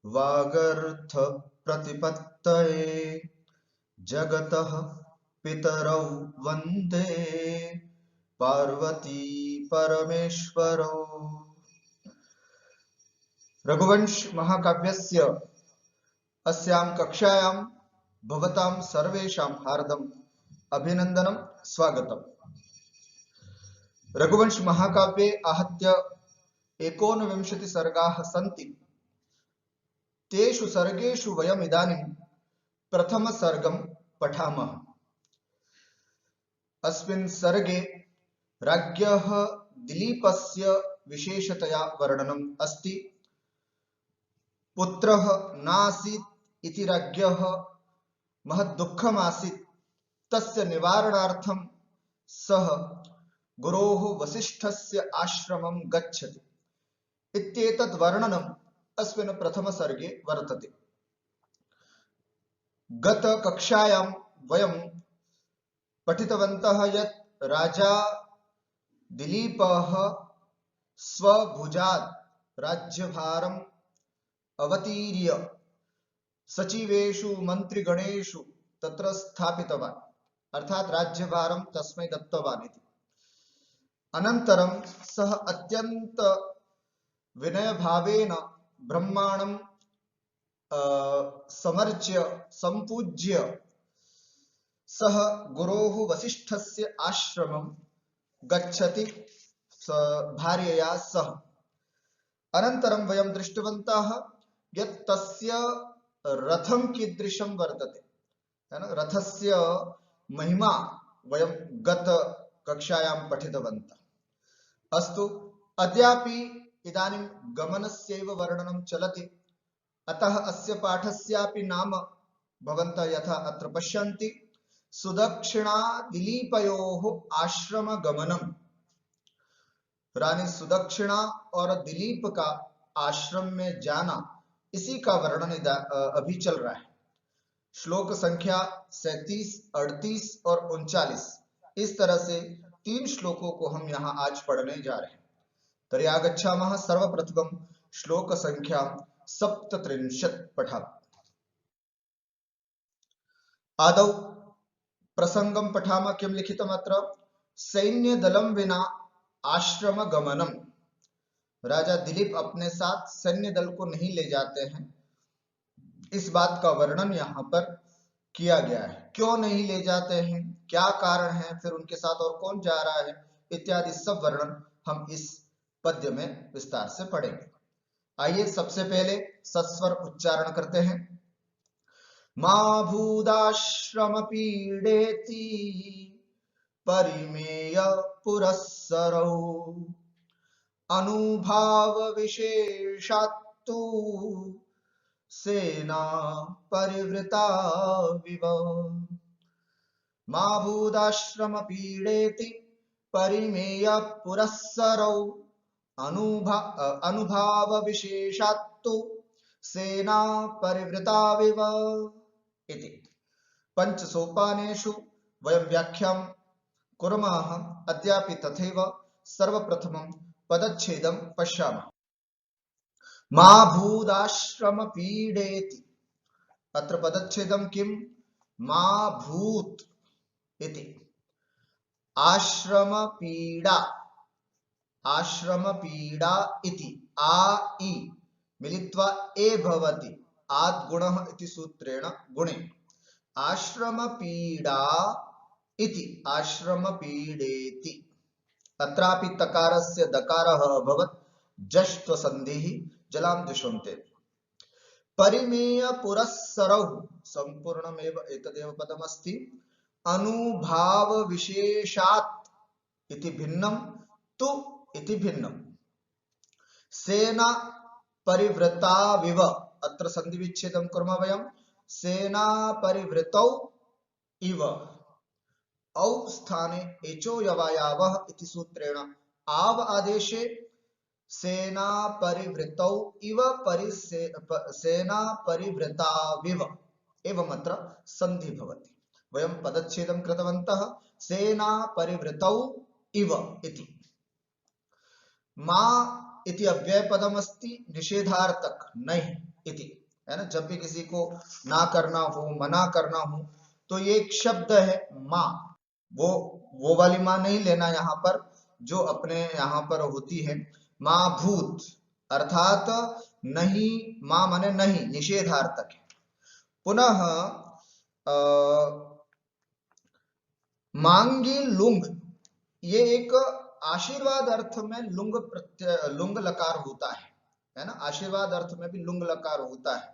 वागर्थ प्रतिपत्तये जगतः पितरौ वन्दे पार्वती परमेश्वरौ। रघुवंश महाकाव्यस्य अस्यां कक्षायां भवतां सर्वेषां हार्दम् अभिनन्दनं स्वागतम्। रघुवंश महाकाव्ये आहत्य 29 सर्गाः सन्ति। तेषु सर्गेषु वयम् इदानीं प्रथमसर्गं पठामः। अस्मिन् सर्गे राज्ञः दिलीपस्य विशेषतया वर्णनम् अस्ति। पुत्रः नासीत् इति राज्ञः महद्दुःखमासीत्। तस्य निवारणार्थं सः गुरोः वसिष्ठस्य आश्रमं गच्छति इत्येतत् वर्णनम् अस्मिन् प्रथमसर्गे वर्तते। गतकक्षायां वयं पठितवन्तः यत् राजा दिलीपः स्वभुजात् राज्यभारम् अवतीर्य सचिवेषु मन्त्रिगणेषु तत्र स्थापितवान्, अर्थात् राज्यभारं तस्मै दत्तवान् इति। अनन्तरं सः अत्यन्त विनयभावेन ब्रह्माणं समर्च्य संपूज्य सः गुरोः वसिष्ठस्य आश्रमं गच्छति भार्यया सह। अनन्तरं वयं दृष्टवन्तः यत् तस्य रथं कीदृशं वर्तते, रथस्य महिमा वयं गत कक्षायां पठितवन्तः। अस्तु, अद्यापि इदानीं गमनस्यैव वर्णनं चलति। अतः अस्य पाठस्यापि नाम भवन्तः यथा अत्र पश्यन्ति, सुदक्षिणा दिलीपयोः आश्रमगमनम्। रानी सुदक्षिणा और दिलीप का आश्रम में जाना, इसी का वर्णन अभी चल रहा है। श्लोक संख्या 37, 38 और 39, इस तरह से 3 श्लोकों को हम यहाँ आज पढ़ने जा रहे हैं। तर्हि आगच्छामः। सर्वप्रथमं श्लोक संख्या 37 पठामः। आदौ प्रसंगं पठामः। किं लिखितम् अत्र? सैन्यदलं विना आश्रम गमनम। राजा दिलीप अपने साथ सैन्य दल को नहीं ले जाते हैं, इस बात का वर्णन यहाँ पर किया गया है। क्यों नहीं ले जाते हैं, क्या कारण है, फिर उनके साथ और कौन जा रहा है, इत्यादि सब वर्णन हम इस पद्य में विस्तार से पढ़ेंगे। आइए सबसे पहले सस्वर उच्चारण करते हैं। मा भूदाश्रम पीडेति परिमेय पुरस्सरौ अनुभाव विशेषात्तु सेना परिवृता विव। मा भूदाश्रम पीडेति परिमेय पुरस्सरौ अनुभाव विशेषात्तु सेना परिवृता विव इति। पंचसोपानेषु वयं व्याख्यां कुर्मः। अद्यापि तथैव सर्वप्रथमं पदच्छेदं पश्यामः। मा भूदाश्रम पीडेति। अत्र पदच्छेदं किं? मा भूत् इति। आश्रम पीडा, आश्रम पीडा इति आ इ मिलित्वा ए भवति। आद् गुणः इति सूत्रेण गुणे आश्रम पीडा इति आश्रम पीडेति। अत्रापि तकारस्य दकारः अभवत् जष्ट्व संधिः जलां दिशन्ते। परिमेय पुरस्सरौ संपूर्णमेव एतदेव पदमस्ति। अनुभाव विशेषात् इति भिन्नं, तु इति भिन्नं। सेना परिवृता विव, अत्र संधि विच्छेदं कुर्मः वयं। सेना परिवृतौ इव, औ स्थाने एचो यवायावः इति सूत्रेण आव आदेशे सेना परिवृतौ इव सेना परिवृताविव एवम् अत्र संधि भवति। वयं पदच्छेदं कृतवन्तः सेना परिवृतौ इव इति। मा इति अव्यय पदम अस्ति, निषेधार्थक नहीं इति, है ना। जब भी किसी को ना करना हो, मना करना हो, तो ये एक शब्द है माँ, वो वाली माँ नहीं लेना यहाँ पर, जो अपने यहाँ पर होती है माँ भूत, अर्थात नहीं, माँ माने नहीं, निषेधार्थक है। पुनः मांगी लुंग, ये एक आशीर्वाद अर्थ में लुंग प्रत्यय, लुंग लकार होता है ना। आशीर्वाद अर्थ में भी लुंग लकार होता है।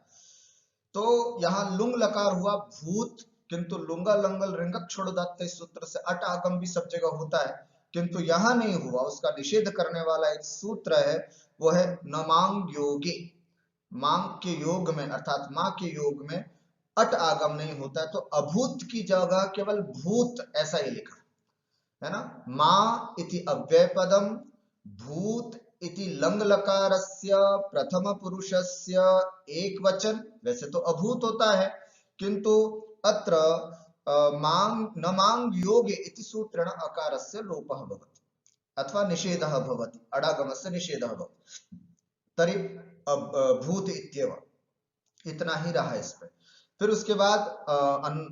तो यहाँ लुंग लकार हुआ भूत, किंतु लुंगा लंगल रिंगक छोड़ दाते सूत्र से अट आगम भी सब जगह होता है, किंतु यहाँ नहीं हुआ। उसका निषेध करने वाला एक सूत्र है, वो है न मांग योगे, मांग के योग में अर्थात माँ के योग में अट आगम नहीं होता है, तो अभूत की जगह केवल भूत ऐसा ही लिखा है ना। माँ इति अव्यय पदम, भूत इति लंग लकारस्य प्रथम पुरुषस्य एक वचन, वैसे तो अभूत होता है, किंतु अत्र मांग न मांग योगे इति सूत्रेण अकारस्य लोपः भवति अथवा निषेधः भवति, अडागमस्य निषेधः भवति, तर्हि भूत इत्येव, इतना ही रहा इस पे। फिर उसके बाद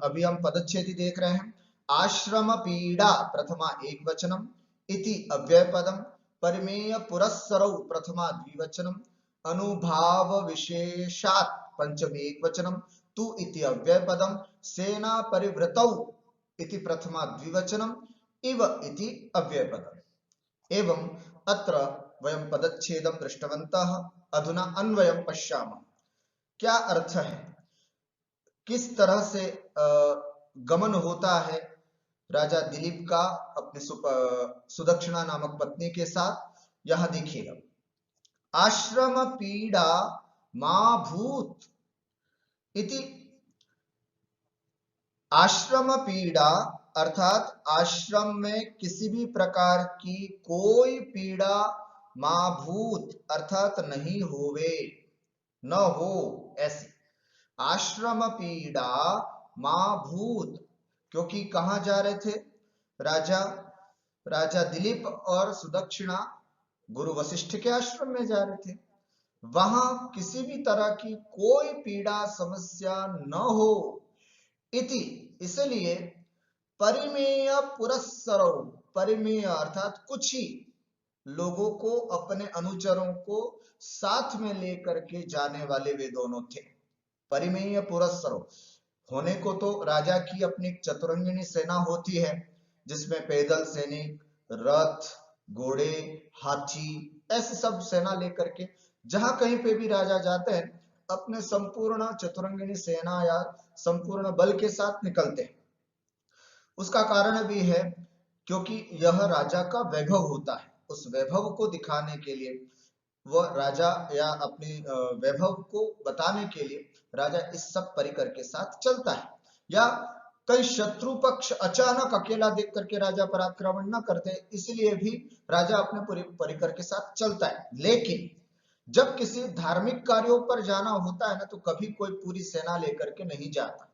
अभी हम पदच्छेदी देख रहे हैं। आश्रम पीड़ा प्रथमा एक वचनम इति अव्यय पदम, परिमेय पुरस्सरौ प्रथमा द्विवचनम, अनुभाव विशेषात् पंचमी एक वचनम, तु इति अव्यय पदम, सेना परिवृतौ इति प्रथमा द्विवचनम, इव इति अव्यय पदम। एवं अत्र वयं पदच्छेदं दृष्टवन्तः, अधुना अन्वयं पश्यामः। क्या अर्थ है, किस तरह से गमन होता है राजा दिलीप का अपने सुदक्षिणा नामक पत्नी के साथ, यह देखिएगा। आश्रम पीड़ा मां भूत इति, आश्रम पीड़ा अर्थात आश्रम में किसी भी प्रकार की कोई पीड़ा मां भूत अर्थात नहीं होवे, न हो, ऐसी आश्रम पीड़ा मां भूत। क्योंकि कहां जा रहे थे राजा दिलीप और सुदक्षिणा, गुरु वशिष्ठ के आश्रम में जा रहे थे, वहां किसी भी तरह की कोई पीड़ा समस्या न हो इति, इसलिए परिमेय पुरस्सरौ, परिमेय अर्थात कुछ ही लोगों को, अपने अनुचरों को साथ में लेकर के जाने वाले वे दोनों थे। परिमेय पुरस्सरौ होने को तो राजा की अपनी चतुरंगिणी सेना होती है, जिसमें पैदल सैनिक, रथ, घोड़े, हाथी, ऐसे सब सेना लेकर के जहां कहीं पे भी राजा जाते हैं, अपने संपूर्ण चतुरंगिणी सेना या संपूर्ण बल के साथ निकलते हैं। उसका कारण भी है क्योंकि यह राजा का वैभव होता है, उस वैभव को दिखाने के लिए, वह राजा या अपने वैभव को बताने के लिए राजा इस सब परिकर के साथ चलता है। या कई शत्रु पक्ष अचानक अकेला देख करके राजा पर आक्रमण न करते, इसलिए भी राजा अपने परिकर के साथ चलता है। लेकिन जब किसी धार्मिक कार्यों पर जाना होता है ना, तो कभी कोई पूरी सेना लेकर के नहीं जाता।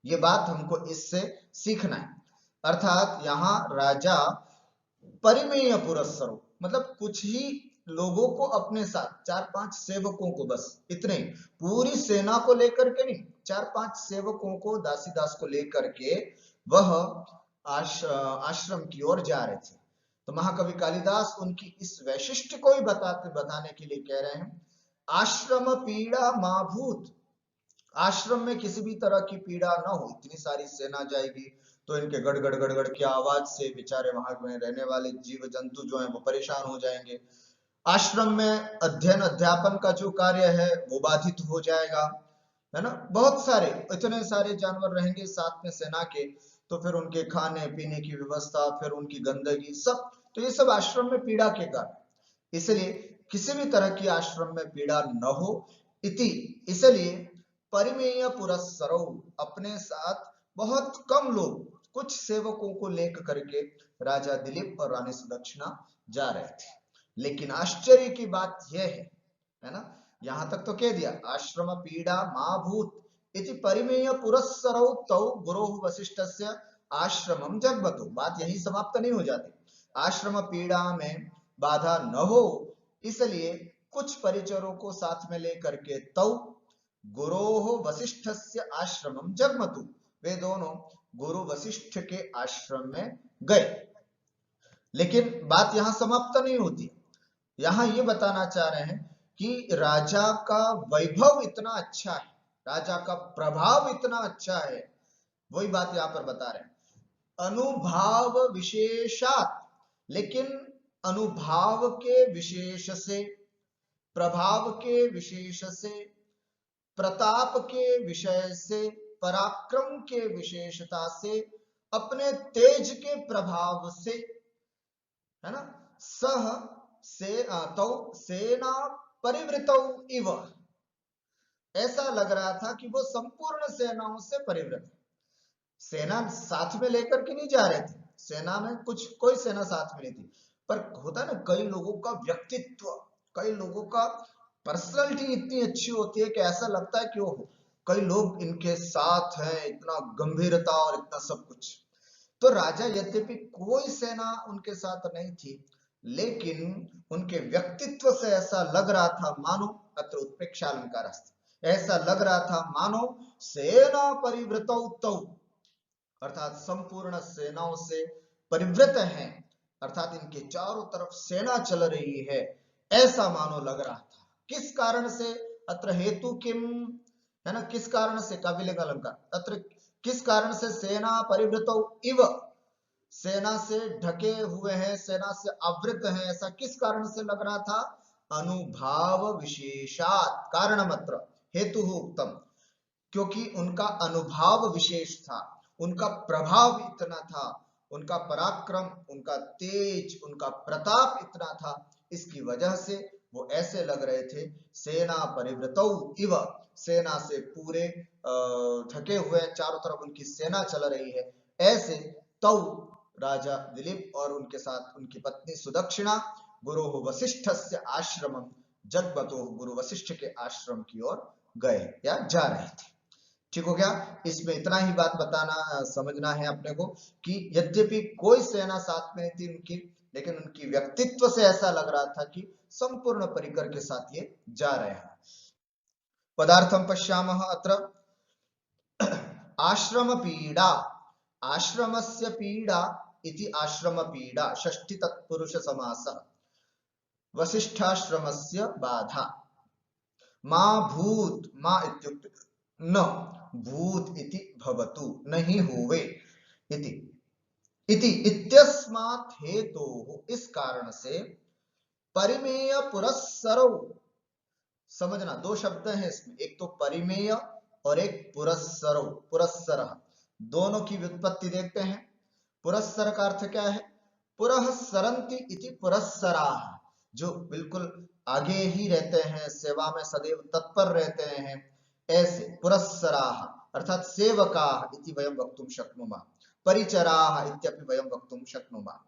ये बात हमको इससे सीखना है। अर्थात यहाँ राजा परिमेय पुरस्सरौ मतलब कुछ ही लोगों को अपने साथ, 4-5 सेवकों को, बस इतने, पूरी सेना को लेकर के नहीं, 4-5 सेवकों को, दासी दास को लेकर के वह आश्रम की ओर जा रहे थे। तो महाकवि कालिदास उनकी इस वैशिष्ट्य को ही बताने के लिए कह रहे हैं, आश्रम पीड़ा मां भूत, आश्रम में किसी भी तरह की पीड़ा ना हो। इतनी सारी सेना जाएगी तो इनके गड़गड़ गड़गड़ की आवाज से बेचारे वहां में रहने वाले जीव जंतु जो हैं वो परेशान हो जाएंगे। आश्रम में अध्ययन अध्यापन का जो कार्य है वो बाधित हो जाएगा, है ना। बहुत सारे, इतने सारे जानवर रहेंगे साथ में सेना के, तो फिर उनके खाने पीने की व्यवस्था, फिर उनकी गंदगी, सब, तो ये सब आश्रम में पीड़ा के कारण। इसलिए किसी भी तरह की आश्रम में पीड़ा न हो इति, इसलिए परिमेय पुरस्सरौ अपने साथ बहुत कम लोग, कुछ सेवकों को लेकर करके राजा दिलीप और रानी सुदक्षिणा जा रहे थे। लेकिन आश्चर्य की बात यह है ना, यहां तक तो कह दिया, आश्रम पीड़ा मां भूत इति परिमेय पुरस्सरौ तौ गुरोः वसिष्ठस्य आश्रमं जग्मतु। बात यही समाप्त नहीं हो जाती। आश्रम पीड़ा में बाधा न हो इसलिए कुछ परिचरों को साथ में लेकर के तौ गुरोः वसिष्ठस्य आश्रमं जग्मतु, वे दोनों गुरु वशिष्ठ के आश्रम में गए। लेकिन बात यहां समाप्त नहीं होती। यहां ये बताना चाह रहे हैं कि राजा का वैभव इतना अच्छा है, राजा का प्रभाव इतना अच्छा है, वही बात यहां पर बता रहे हैं। अनुभाव विशेषात, लेकिन अनुभाव के विशेष से, प्रभाव के विशेष से, प्रताप के विषय से, पराक्रम के विशेषता से, अपने तेज के प्रभाव से, है ना, सह से तौ सेना परिवृतौ इव, ऐसा लग रहा था कि वो संपूर्ण सेनाओं से परिवृत है। सेना साथ में लेकर के नहीं जा रहे थे, सेना में कुछ कोई सेना साथ में नहीं थी, पर होता है ना कई लोगों का व्यक्तित्व, कई लोगों का पर्सनालिटी इतनी अच्छी होती है कि ऐसा लगता है कि ओहो कई लोग इनके साथ हैं, इतना गंभीरता और इतना सब कुछ। तो राजा यद्यपि कोई सेना उनके साथ नहीं थी, लेकिन उनके व्यक्तित्व से ऐसा लग रहा था मानो, अत्र उत्प्रेक्षा अलंकार अस्ति, ऐसा लग रहा था मानो सेना परिवृतौ तौ, अर्थात संपूर्ण सेनाओं से परिवृत हैं, अर्थात इनके चारों तरफ सेना चल रही है, ऐसा मानो लग रहा था। किस कारण से, अत्र हेतु किम, है ना, किस कारण से, काव्यलिंग अलंकार, अत्र किस कारण से सेना परिवृतौ इव, सेना से ढके हुए हैं, सेना से आवृत हैं, ऐसा किस कारण से लग रहा था? अनुभाव विशेषात, कारणमत्र हेतु उत्तम, क्योंकि उनका अनुभाव विशेष था, उनका प्रभाव इतना था, उनका पराक्रम, उनका तेज, उनका प्रताप इतना था, इसकी वजह से वो ऐसे लग रहे थे सेना परिवृतौ इव, सेना से पूरे ढके हुए, चारों तरफ उनकी सेना चल रही है, ऐसे। तौ राजा दिलीप और उनके साथ उनकी पत्नी सुदक्षिणा गुरु वशिष्ठस्य आश्रमं जग्मतु, गुरु वशिष्ठ के आश्रम की ओर गए या जा रहे थे। ठीक हो गया। इसमें इतना ही बात बताना समझना है अपने को कि यद्यपि कोई सेना साथ में थी उनकी, लेकिन उनकी व्यक्तित्व से ऐसा लग रहा था कि संपूर्ण परिकर के साथ ये जा रहे हैं। पदार्थम पश्यामः अत्र आश्रम पीड़ा, आश्रमस्य पीड़ा इति आश्रम पीड़ा षष्ठी तत्पुरुष समासः, वसिष्ठाश्रमस्य बाधा, मा भूत, मा इत्युक्ते न, भूत इति भवतु, नहीं हुए, इति इत्यस्मात् हेतोः, इस कारण से, परिमेय पुरस्सरौ, समझना दो शब्द हैं इसमें, एक तो परिमेय और एक पुरस्सरौ, पुरस्सरः, दोनों की व्युत्पत्ति देखते हैं। पुरस्सर का अर्थ क्या है? पुरः सरन्ति इति पुरस्सराः, जो बिल्कुल आगे ही रहते हैं, सेवा में सदैव तत्पर रहते हैं, ऐसे पुरस्सराः, अर्थात सेवकाः इति वयं वक्तुं शक्नुमः, परिचराः इत्यपि वयं वक्तुं शक्नुमः,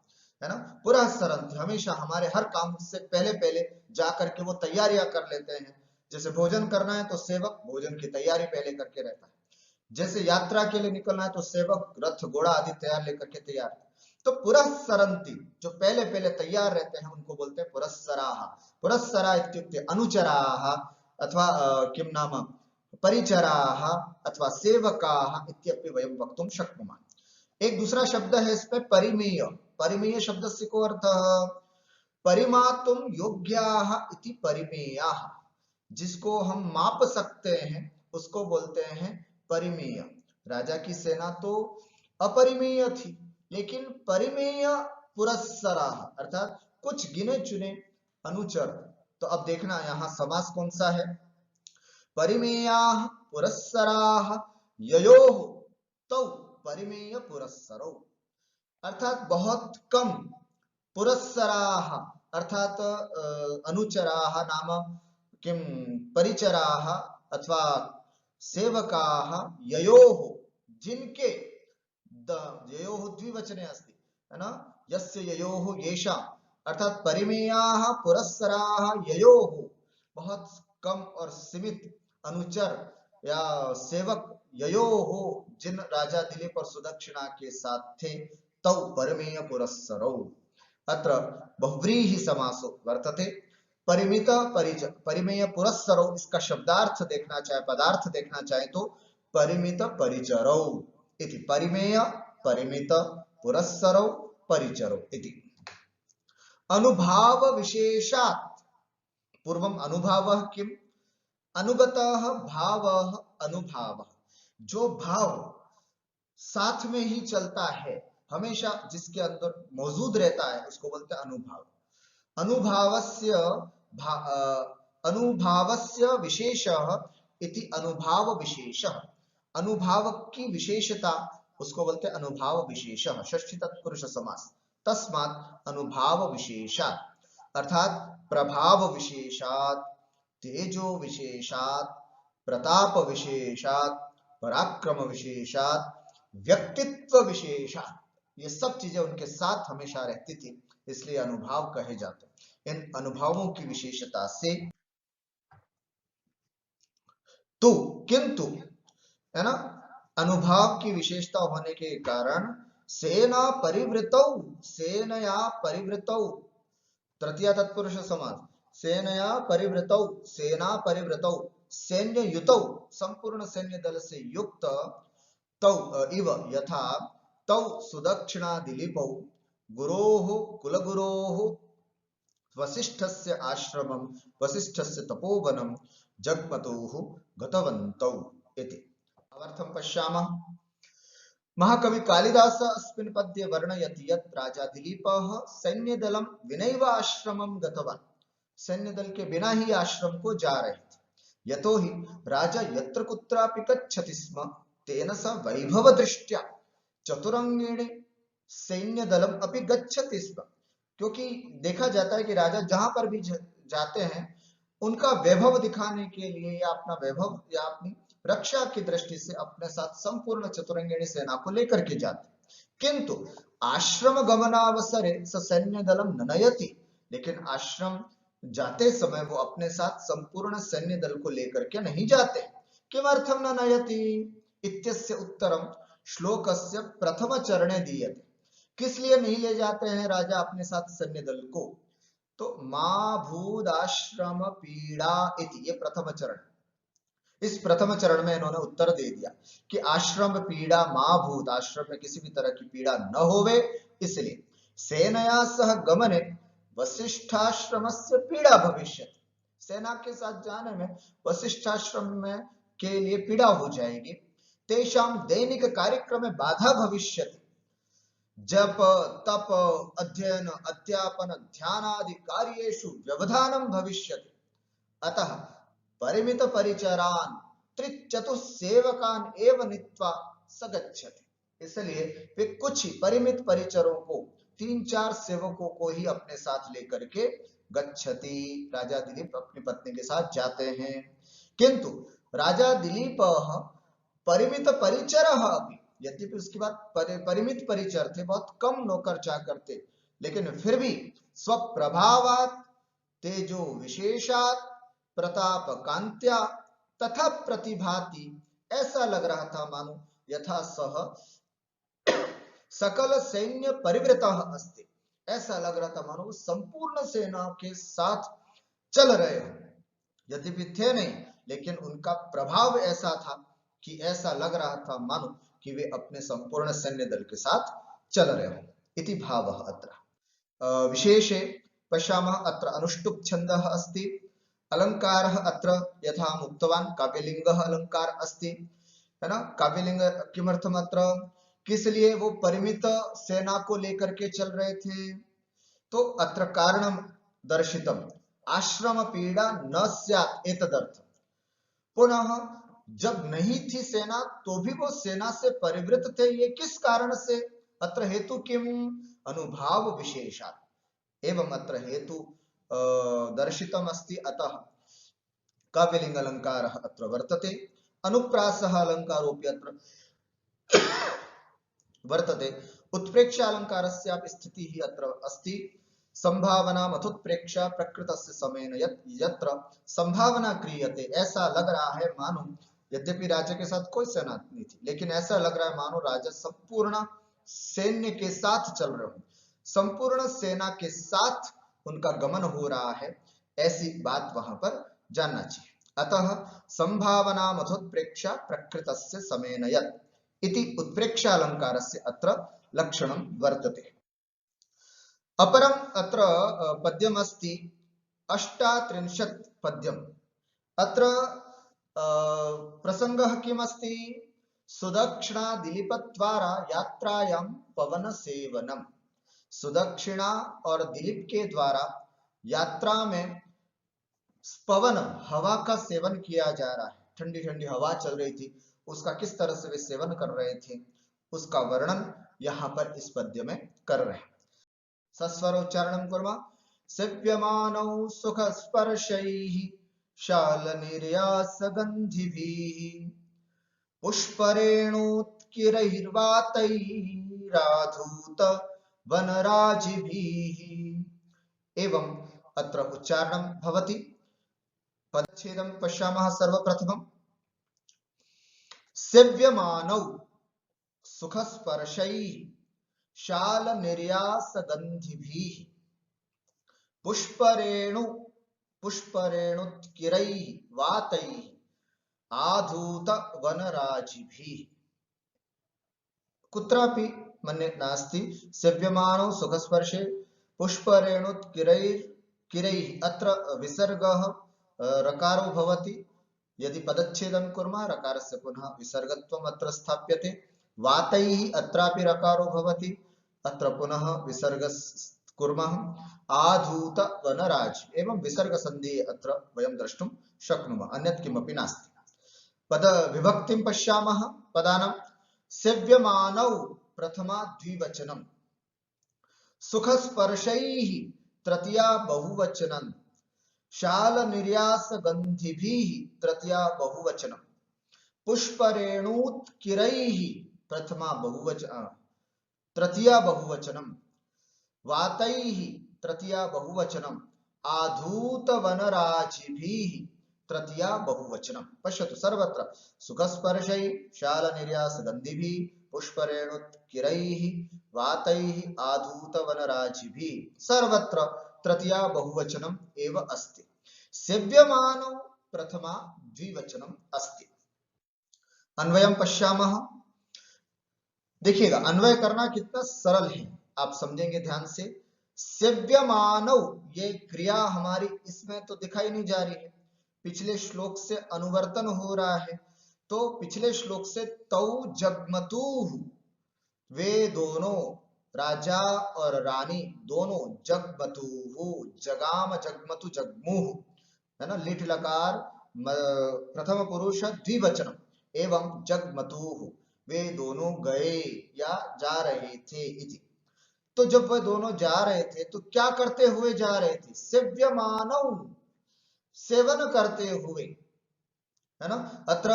है ना। पुरः सरन्ति, हमेशा हमारे हर काम से पहले पहले जाकर के वो तैयारियां कर लेते हैं। जैसे भोजन करना है तो सेवक भोजन की तैयारी पहले करके रहता है, जैसे यात्रा के लिए निकलना है तो सेवक रथ घोड़ा आदि तैयार लेकर के तैयार। तो पुरस्सरन्ति, जो पहले पहले तैयार रहते हैं उनको बोलते हैं पुरस्सराः। पुरस्सरा इत्युक्ते अनुचराः अथवा किं नाम परिचराः अथवा सेवकाः इत्यपि वयं वक्तुं शक्नुमः। एक दूसरा शब्द है इसमें परिमेय, परिमेय शब्द से को अर्थ परिमातुं योग्याः इति परिमेयाः, जिसको हम माप सकते हैं उसको बोलते हैं परिमेय। राजा की सेना तो अपरिमेय थी, लेकिन परिमेय पुरस्सराः, अर्थात कुछ गिने चुने अनुचर। तो अब देखना यहाँ समास कौन सा है, परिमेयाः पुरस्सराः ययोः तौ परिमेय पुरस्सरौ, अर्थात बहुत कम, पुरस्सराः अर्थात अनुचराः नाम किं परिचराः अथवा सेवकाः ययोः, जिनके, ययोः द्विवचने अस्ति, है ना, यस्य ययोः येषां, अर्थात परिमेयाः पुरस्सराः ययोः, बहुत कम और सीमित अनुचर या सेवक ययोः, जिन राजा दिलीप और सुदक्षिणा के साथ थे, तौ परिमेय पुरस्सरौ। अत्र बहुव्रीहि समासो वर्तते, परिमित परिमेय पुरस्सरौ, इसका शब्दार्थ देखना चाहे, पदार्थ देखना चाहे तो परिमित परिचरौ इति। परिमेय परिमित पुरस्सरौ परिचरौ इति। अनुभाव विशेषात् पूर्वम अनुभावः किम? अनुगतः भावः अनुभावः, जो भाव साथ में ही चलता है, हमेशा जिसके अंदर मौजूद रहता है, उसको बोलते हैं अनुभाव। अनुभावस्य विशेषः इति अनुभाव विशेषः। अनुभाव की विशेषता उसको बोलते हैं अनुभाव विशेषः, षष्ठी तत्पुरुष समास। तस्मात् अनुभाव विशेषात्, अर्थात प्रभाव विशेषात्, तेजो विशेषात्, प्रताप विशेषात्, पराक्रम विशेषात्, व्यक्तित्व विशेषात्, ये सब चीजें उनके साथ हमेशा रहती थी, इसलिए अनुभाव कहे जाते हैं। इन अनुभवों की विशेषता से तो किंतु, है ना, अनुभाव की विशेषता होने के कारण सेना परिवृतौ, सेनया परिवृतौ, तृतीया तत्पुरुष समास, सेनया परिवृतौ, सेना परिवृतौ, सैन्य युतौ, संपूर्ण सैन्य दल से युक्त, तौ इव यथा तौ सुदक्षिणा दिलीपौ गुरोः कुलगुरोः वसिष्ठस्य आश्रमं वसिष्ठस्य तपोवनं जग्मतुः गतवन्तौ इति। अर्थं पश्यामः। महाकवि कालिदास अस्मिन् पद्ये वर्णयति यत् राजा दिलीपः सैन्यदलं विनैव आश्रमं गतवान्, सैन्यदल के बिना ही आश्रम को जा रहे थे। यतो हि राजा यत्र कुत्रापि गच्छति स्म तेन स वैभव दृष्ट्या चतुरंगेण सैन्यदलम अपि गच्छति स्म, क्योंकि देखा जाता है कि राजा जहां पर भी जाते हैं उनका वैभव दिखाने के लिए या अपना वैभव या अपनी रक्षा की दृष्टि से अपने साथ संपूर्ण चतुरंगिणी सेना को लेकर के जाते। किंतु आश्रम गमनावसरे स सैन्य दलम न नयति, लेकिन आश्रम जाते समय वो अपने साथ संपूर्ण सैन्य दल को लेकर के नहीं जाते। किमर्थम न नयति इत्यस्य उत्तरम श्लोकस्य प्रथम चरणे दीयते। किस लिए नहीं ले जाते हैं राजा अपने साथ सैन्य दल को? तो मा भूदाश्रम पीड़ा इति, ये प्रथम चरण। इस प्रथम चरण में इन्होंने उत्तर दे दिया कि आश्रम पीड़ा मा भूत, आश्रम में किसी भी तरह की पीड़ा न होवे, इसलिए सेनया सह गमने वसिष्ठाश्रम से पीड़ा भविष्यति, सेना के साथ जाने में वसिष्ठाश्रम में के लिए पीड़ा हो जाएगी। तेषां दैनिक कार्यक्रम में बाधा भविष्यति, जप तप अध्ययन अध्यापन ध्यानादि कार्येषु व्यवधानं भविष्यति। अतः परिमित परिचरान् त्रिचतुः सेवकान् एव नीत्वा स गच्छति, इसलिए वे कुछ ही परिमित परिचरों को, 3-4 सेवकों को ही अपने साथ लेकर के गच्छति, राजा दिलीप अपनी पत्नी के साथ जाते हैं। किंतु राजा दिलीप परिमित परिचरः अपि, यद्यपि उसके बाद परिमित परिचर थे, बहुत कम नौकर चाकर थे, लेकिन फिर भी स्वप्रभावात् तेजो विशेषात् प्रताप कांत्या तथा प्रतिभाति, ऐसा लग रहा था मानो यथा सह सकल सैन्य परिवृतः अस्ति, ऐसा लग रहा था मानो संपूर्ण सेना के साथ चल रहे हो। यद्यपि थे नहीं, लेकिन उनका प्रभाव ऐसा था कि ऐसा लग रहा था मानो कि वे अपने संपूर्ण सैन्य दल के साथ चल रहे हो। इति भावः अत्र विशेषे पश्यामः। अत्र अनुष्टुप् छन्दः अस्ति, अलंकारः अत्र यथा उक्तवान् काव्यलिंगः अलंकार अस्ति, है ना। काव्यलिंग किमर्थम अत्र, किस लिए वो परिमित सेना को लेकर के चल रहे थे? तो अत्र कारणं दर्शितम्, आश्रम पीड़ा न स्यात् एतदर्थ। पुनः जब नहीं थी सेना तो भी वो सेना से परिवृत थे, ये किस कारण से? अत्र हेतु किम? अनुभाव विशेषात्। एवं अत्र हेतु दर्शितम अस्ति, अतः काव्यलिंग अलंकारः अत्र वर्तते। अनुप्रासः अलंकारोऽपि अत्र वर्तते। उत्प्रेक्ष्य अलंकारस्यापि स्थितिः अत्र अस्ति। संभावना मथुत्प्रेक्षा प्रकृतस्य समेन यत्र संभावना क्रियते, ऐसा लग रहा है मानो, यद्यपि राजा के साथ कोई सेना नहीं थी, लेकिन ऐसा लग रहा है मानो राजा संपूर्ण सैन्य के साथ चल रहे हो, संपूर्ण सेना के साथ उनका गमन हो रहा है, ऐसी बात वहां पर जानना चाहिए। अतः संभावना मधुत्प्रेक्षा प्रकृतस्य समेनयत् इति उत्प्रेक्षालंकारस्य अत्र लक्षणं वर्तते। अपरम अत्र पद्यमस्ति 38 पद्यम्। अत्र प्रसंगः किमस्ति? सुदक्षिणा दिलीपद्वारा यात्रायां पवन सेवनम। सुदक्षिणा और दिलीप के द्वारा यात्रा में पवन हवा का सेवन किया जा रहा है। ठंडी ठंडी हवा चल रही थी, उसका किस तरह से वे सेवन कर रहे थे उसका वर्णन यहाँ पर इस पद्य में कर रहे हैं। सस्वरोच्चारणं कुर्मः। सेव्यमानौ सुखस्पर्शैः शालनिर्यासगन्धिभिः पुष्परेणुत्किरैर्वातैराधूत वनराजिभिः। एवं अत्र उच्चारणं भवति। पदच्छेदं पश्यामः। सर्वप्रथमं सेव्यमानौ सुखस्पर्शैः शालनिर्यासगन्धिभिः पुष्परेणुत्किरैः वातैः आधूत वनराजिभिः। कुत्रापि मन्ये नास्ति। सेव्यमानौ सुखस्पर्शे पुष्परेणुत्किरैः अत्र विसर्गः रकारो भवति। यदि पदच्छेदं कुर्मः रकारस्य पुनः विसर्गत्वम् अत्र स्थाप्यते। वातैः अत्रापि रकारो भवति, अत्र पुनः विसर्ग कुर्मः। आधूत वनराज एवं विसर्ग संधि अत्र वयं द्रष्टुं शक्नुमः, अन्यत् किमपि नास्ति। पद विभक्तिं पश्यामः। पदानां सेव्यमानौ प्रथमा द्विवचनं, सुखस्पर्शैः तृतीया बहुवचनं, शालनिर्यासगन्धिभिः तृतीया बहुवचनं, पुष्परेणुत्किरैः प्रथमा बहुवचन तृतीया बहुवचनं, वातैः तृतीया बहुवचनं, आधूतवनराजिभिः तृतीया बहुवचनं। पश्यतु सर्वत्र सुखस्पर्शैः शालनिर्यासगन्धिभिः पुष्परेणुत्किरैः वातैः आधूतवनराजिभिः सर्वत्र तृतीया बहुवचनम् एव अस्ति। सेव्यमानौ प्रथमा द्विवचनम् अस्ति। अन्वयं पश्यामः। देखिएगा अन्वय करना कितना सरल है, आप समझेंगे ध्यान से। सेव्यमानौ ये क्रिया हमारी इसमें तो दिखाई नहीं जा रही है, पिछले श्लोक से अनुवर्तन हो रहा है। तो पिछले श्लोक से तौ जगमतुः, वे दोनों राजा और रानी दोनों जगमतुः, जगाम जगमतु जगमुः है ना, लिट लकार प्रथम पुरुष द्विवचन एवं जगमतुः, वे दोनों गए या जा रहे थे इति। तो जब वे दोनों जा रहे थे तो क्या करते हुए जा रहे थे? सेव्यमानौ, सेवन करते हुए है ना। अत्र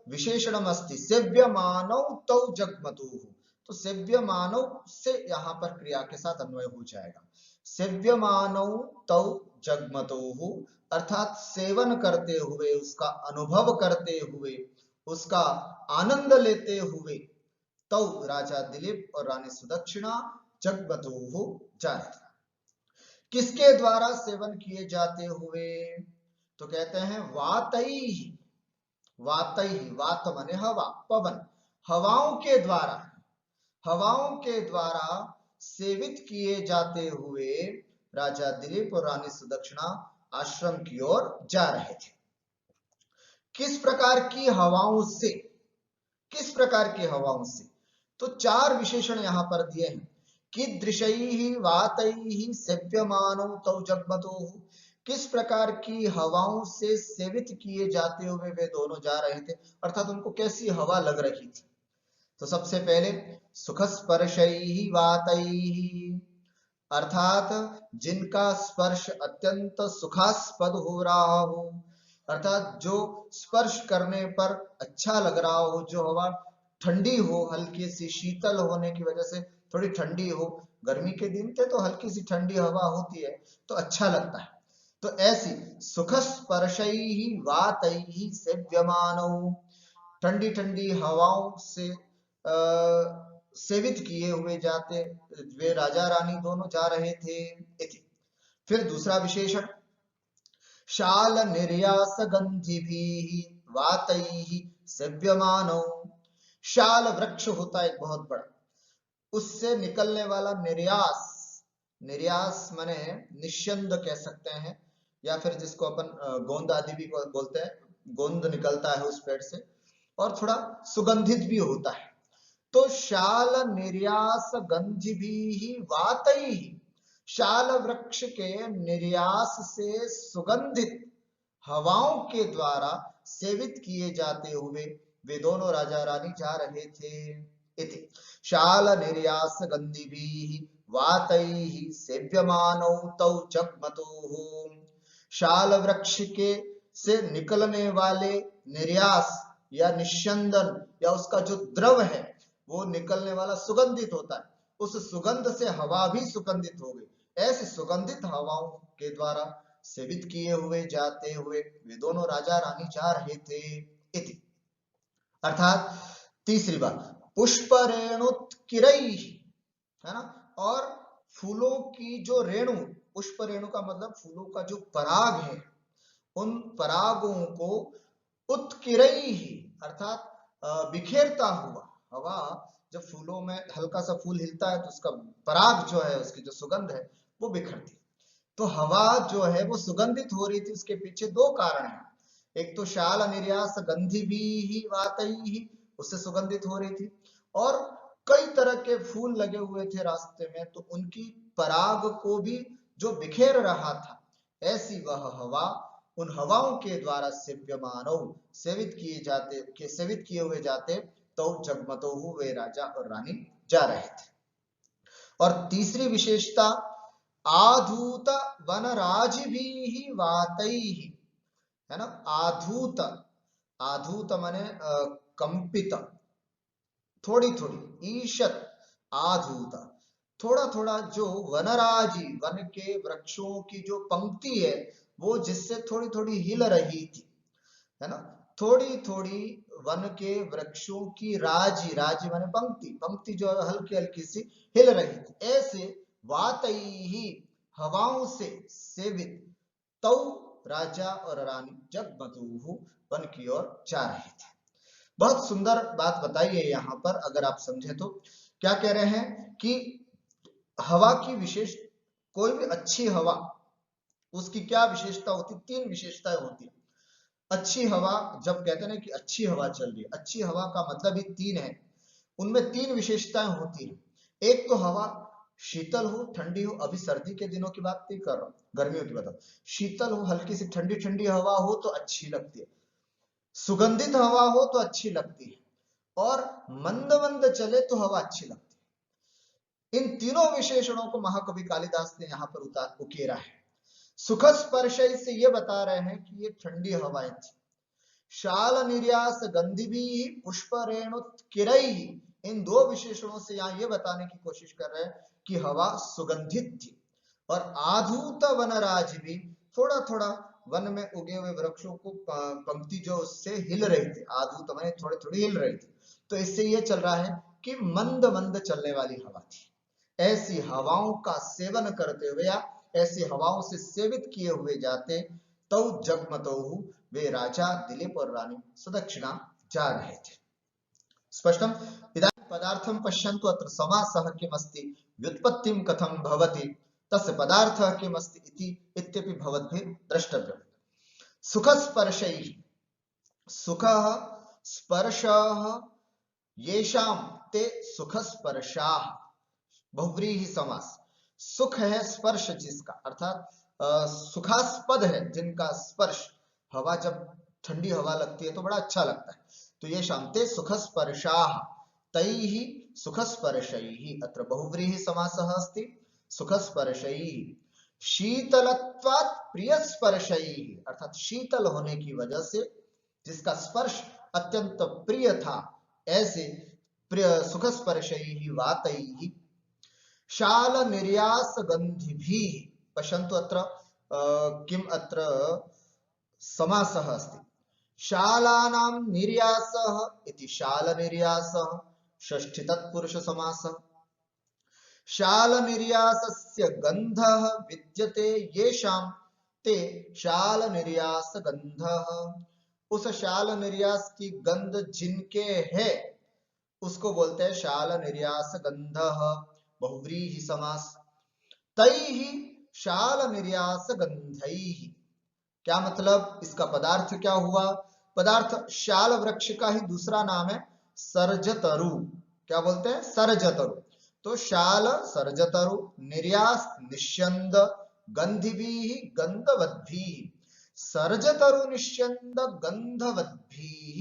विशेषणम अस्ति सेव्यमानौ तौ जगमतुः। तो सेव्यमानौ से यहाँ पर क्रिया के साथ अन्वय हो जाएगा। सेव्यमानौ तौ जगमतुः अर्थात सेवन करते हुए, उसका अनुभव करते हुए, उसका आनंद लेते हुए तौ राजा दिलीप और रानी सुदक्षिणा जगमतुः जा रहे थे। किसके द्वारा सेवन किए जाते हुए? तो कहते हैं वातैः, वातैः, वात माने हवा, पवन, हवाओं के द्वारा, हवाओं के द्वारा सेवित किए जाते हुए राजा दिलीप और रानी सुदक्षिणा आश्रम की ओर जा रहे थे। किस प्रकार की हवाओं से? किस प्रकार की हवाओं से? तो चार विशेषण यहां पर दिए हैं। कीदृशैः वातैः सेव्यमानौ तौ जगमतुः, किस प्रकार की हवाओं से सेवित किए जाते हुए वे दोनों जा रहे थे, अर्थात उनको कैसी हवा लग रही थी। तो सबसे पहले सुखस्पर्शैः वातैः, अर्थात जिनका स्पर्श अत्यंत सुखास्पद हो रहा हो, अर्थात जो स्पर्श करने पर अच्छा लग रहा हो, जो हवा ठंडी हो, हल्की सी शीतल होने की वजह से थोड़ी ठंडी हो, गर्मी के दिन थे तो हल्की सी ठंडी हवा होती है तो अच्छा लगता है। तो ऐसी सुखस्पर्शैः वातैः सेव्यमानौ, ठंडी ठंडी हवाओं से सेवित किए हुए जाते वे राजा रानी दोनों जा रहे थे इति। फिर दूसरा विशेषण शाल निर्यास गंधिभिः वातैः सेव्यमानो। शाल वृक्ष होता है एक बहुत बड़ा, उससे निकलने वाला निर्यास, निर्यास माने निश्यंद कह सकते हैं, या फिर जिसको अपन गोंद आदि भी बोलते हैं, गोंद निकलता है उस पेड़ से, और थोड़ा सुगंधित भी होता है। तो शाल निर्यास गंधिभिः वातैः, शाल वृक्ष के निर्यास से सुगंधित हवाओं के द्वारा सेवित किए जाते हुए वे दोनों राजा रानी जा रहे थे। इति शाल निर्यास गंधिभिः वातैः सेव्यमानौ तौ जग्मतुः। शाल वृक्ष के से निकलने वाले निर्यास या निस्यंदन या उसका जो द्रव है वो निकलने वाला सुगंधित होता है, उस सुगंध से हवा भी सुगंधित हो गई। ऐसे सुगंधित हवाओं के द्वारा सेवित किए हुए जाते हुए वे दोनों राजा रानी जा रहे थे। इति अर्थात तीसरी बात, पुष्प रेणुत्किरैः, है ना, और फूलों की जो रेणु, पुष्प रेणु का मतलब फूलों का जो पराग है, उन परागों को उत्किरैः अर्थात बिखेरता हुआ, हवा जब फूलों में हल्का सा फूल हिलता है तो उसका पराग जो है, उसकी जो सुगंध है वो बिखरती। तो हवा जो है वो सुगंधित हो रही थी, उसके पीछे दो कारण हैं। एक तो शाल निर्यास गंधिभिः वातैः, उससे सुगंधित हो रही थी, और कई तरह के फूल लगे हुए थे रास्ते में, तो उनकी पराग को भी जो बिखेर रहा था, ऐसी वह हवा, उन हवाओं के द्वारा सेव्यमानो, सेवित किए हुए जाते, तो जगमतो, वे राजा और रानी जा रहे थे। और तीसरी विशेषता, आधूत वनराजिभिः वातैः, है ना, आधूत, आधूत माने कंपित, थोड़ी थोड़ी, ईशत आधूत, थोड़ा थोड़ा, जो वनराजी, वन के वृक्षों की जो पंक्ति है वो जिससे थोड़ी थोड़ी हिल रही थी, है ना, थोड़ी थोड़ी वन के वृक्षों की राजी, राजी माने पंक्ति, पंक्ति जो हल्की हल्की सी हिल रही थी, ऐसे वातैः हवाओं से सेवित, तौ राजा और रानी जगमतुः वन की ओर जा रहे थे। बहुत सुंदर बात बताई है यहाँ पर, अगर आप समझे तो। क्या कह रहे हैं कि हवा की विशेष, कोई भी अच्छी हवा, उसकी क्या विशेषता होती, तीन विशेषताएं होती है। अच्छी हवा, जब कहते हैं ना कि अच्छी हवा चल रही है, अच्छी हवा का मतलब ही तीन है, उनमें तीन विशेषताएं होती है। एक तो हवा शीतल हो, ठंडी हो, अभी सर्दी के दिनों की बात नहीं कर रहा हूं, गर्मियों की बात, शीतल हो, हल्की सी ठंडी ठंडी हवा हो तो अच्छी लगती है, सुगंधित हवा हो तो अच्छी लगती है, और मंद मंद चले तो हवा अच्छी लगती है। इन तीनों विशेषणों को महाकवि कालिदास ने यहाँ पर उकेरा है। सुख स्पर्श से ये बता रहे हैं कि ये ठंडी हवाएं थी। शाल निर्यास गंधिभिः पुष्प रेणुत्किरैः, इन दो विशेषणों से यहाँ ये बताने की कोशिश कर रहे हैं कि हवा सुगंधित थी। और आधूत वनराज भी, थोड़ा थोड़ा वन में उगे हुए वृक्षों को पंक्ति जो उससे हिल रही थी, आधूत माने थोड़ी थोड़ी हिल रही थी, तो इससे ये चल रहा है कि मंद मंद चलने वाली हवा थी। ऐसी हवाओं का सेवन करते हुए या ऐसी हवाओं से सेवित किए हुए जाते, तौ जगमतौ, वे राजा दिलीप और रानी सुदक्षिणा जा रहे थे। स्पष्टम। इदानीं पदार्थं पश्यन्तु, अत्र समासः किमस्ति, व्युत्पत्तिं कथं भवति, तस्य पदार्थः किमस्ति इति इत्यपि भवद्भिः द्रष्टव्यम्। सुखस्पर्शैः, सुखः स्पर्शः येषां ते सुखस्पर्शाः, बहुव्रीहि समास। सुख है स्पर्श जिसका, अर्थात सुखास्पद है जिनका स्पर्श, हवा जब ठंडी हवा लगती है तो बड़ा अच्छा लगता है, तो ये शांते सुखस्पर्शाः, तैः सुखस्पर्शैः, अत्र बहुव्रीहि समासः अस्ति, सुखस्पर्शैः। शीतलत्वात् प्रियस्पर्शैः, अर्थात शीतल होने की वजह से, जिसका स्पर्श अत्यंत प्रिय था, ऐसे प्रिय सुखस्पर्शैः वातैः। शाल निर्यास गंधिभिः, पश्यन्तु अत्र किम अत्र समासः अस्ति, शालानां निर्यासः इति शाल निर्यासः, षष्ठी तत्पुरुष समासः। शाल निर्यासस्य गन्धः विद्यते येषां ते शाल निर्यास गंधः, उस शाल निर्यास की गंध जिनके है उसको बोलते हैं शाल निर्यास गंधः। बहुव्रीहि समास। तैः शाल निर्यास गंधैः, क्या मतलब, इसका पदार्थ क्या हुआ? पदार्थ शाल वृक्ष का ही दूसरा नाम है सर्जतरु। क्या बोलते हैं? सर्जतरु। तो शाल सर्जतरु, निर्यास निश्यंद, गंधिभिः गंधवद्भिः। सर्जतरु निश्यंद गंधवद्भिः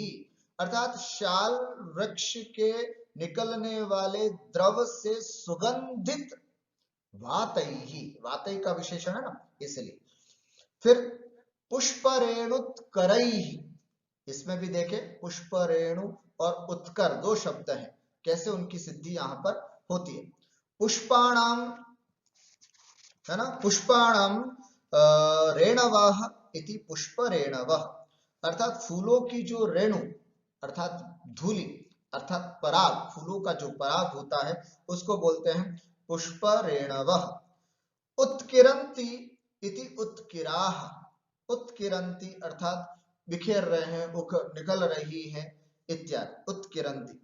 अर्थात शाल वृक्ष के निकलने वाले द्रव से सुगंधित वातैः, वातै का विशेषण है ना, इसलिए। फिर पुष्परेणुत्करैः, इसमें भी देखें पुष्परेणु और उत्कर दो शब्द हैं, कैसे उनकी सिद्धि यहां पर होती है। पुष्पाणाम, है ना, पुष्पाणाम रेणवः इति पुष्परेणवः, अर्थात फूलों की जो रेणु अर्थात धूलि अर्थात पराग, फूलों का जो पराग होता है उसको बोलते हैं पुष्परेणवः। उत्किरंती इति उत्किराः, उत्किरंती अर्थात बिखेर रहे हैं, निकल रही है इत्यादि, उत्किरंती।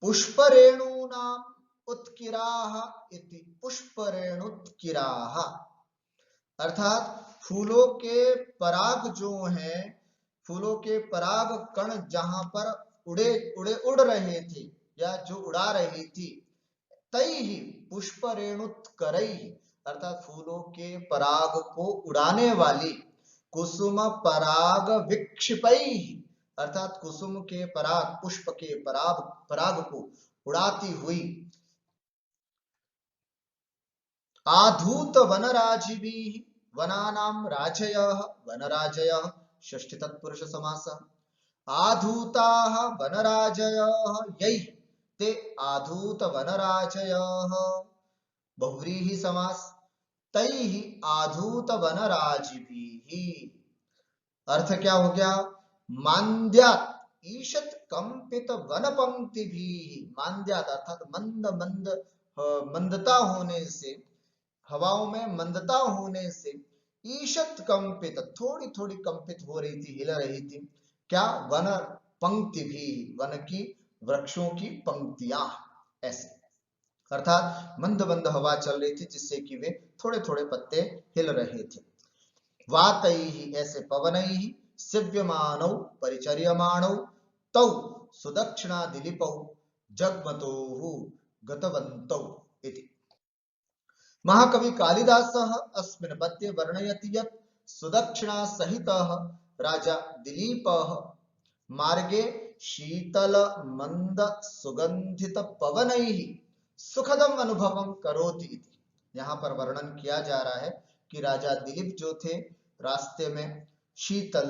पुष्परेणूनाम उत्किराः इति पुष्परेणुत्किराः, अर्थात फूलों के पराग जो हैं, फूलों के पराग कण जहां पर उड़ रहे थे या जो उड़ा रही थी, तैः पुष्परेणुत्करैः अर्थात फूलों के पराग को उड़ाने वाली, कुसुम पराग विक्षिपैः अर्थात कुसुम के पराग, पुष्प के पराग को उड़ाती हुई, आधूत वनराजिभिः, वनानां राजयः, वनराजयः षष्ठी तत्पुरुष समासः। आधूताः वनराजयः यैः ते आधूत वनराजयः, बहुव्रीहि समास। तैः आधूत वनराजिभिः, अर्थ क्या हो गया? मान्द्यात् ईशत कंपित वन पंक्तिभिः, मान्द्यात् अर्थात मंद मंद मंदता होने से, हवाओं में मंदता होने से, ईशत कंपित थोड़ी थोड़ी कंपित हो रही थी, हिल रही थी, क्या? वन पंक्ति भी, वन की वृक्षों की पंक्तियां, ऐसे अर्थात मंद मंद हवा चल रही थी जिससे कि वे थोड़े थोड़े पत्ते हिल रहे थे। वातैः ऐसे पवनैः, सेव्यमानौ परिचर्यमाणौ, तौ सुदक्षिणा दिलीपौ जगमतोः गतवन्तौ इति। महाकवि कालिदासः अस्मिन् पद्ये वर्णयति यत् सुदक्षिणा सहितः राजा दिलीपः मार्गे शीतल मंद सुगंधित पवनैः सुखदम अनुभवं करोति इति। यहाँ पर वर्णन किया जा रहा है कि राजा दिलीप जो थे रास्ते में शीतल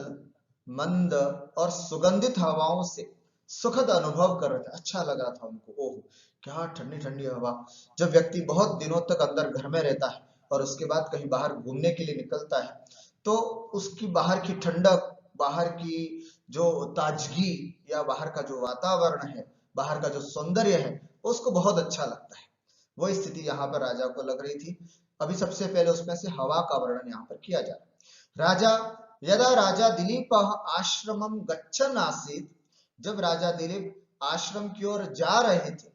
मंद और सुगंधित हवाओं से सुखद अनुभव कर रहे थे, अच्छा लग रहा था उनको। ओह क्या ठंडी ठंडी हवा। जब व्यक्ति बहुत दिनों तक अंदर घर में रहता है और उसके बाद कहीं बाहर घूमने के लिए निकलता है तो उसकी बाहर की ठंडक, बाहर की जो ताजगी या बाहर का जो वातावरण है, बाहर का जो सौंदर्य है, उसको बहुत अच्छा लगता है। वो स्थिति यहाँ पर राजा को लग रही थी। अभी सबसे पहले उसमें से हवा का वर्णन यहाँ पर किया जा रहा है। राजा यदा राजा दिलीप आश्रमं गच्छन् आसीत्, जब राजा दिलीप आश्रम की ओर जा रहे थे,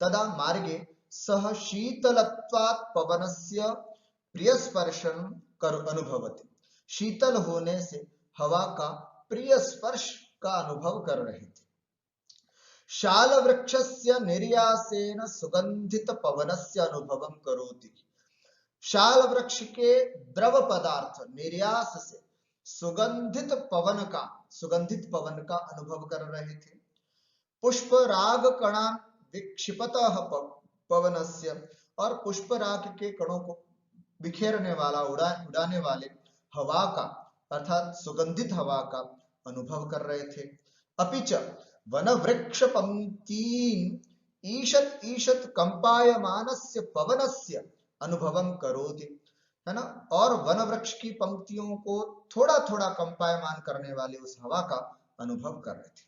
तदा मार्गे सह शीतलत्वात् पवनस्य प्रिय स्पर्शन कर अनुभवति, शीतल होने से हवा का प्रिय स्पर्श का अनुभव कर रहे थे। शाल वृक्षस्य निर्यासेन सुगंधित पवनस्य अनुभवं करोति, शाल वृक्ष के द्रव पदार्थ निर्यास से सुगंधित पवन का अनुभव कर रहे थे। पुष्प राग कणान विक्षिपतः पवनस्य, और पुष्प राग के कणों को बिखेरने वाला, उड़ाने वाले हवा का अर्थात सुगंधित हवा का अनुभव कर रहे थे। अपिच वन वृक्ष पंक्तीन ईशत ईशत कंपायमानस्य पवनस्य अनुभवं करोति, है ना, और वन वृक्ष की पंक्तियों को थोड़ा थोड़ा कंपायमान करने वाली उस हवा का अनुभव कर रहे थे।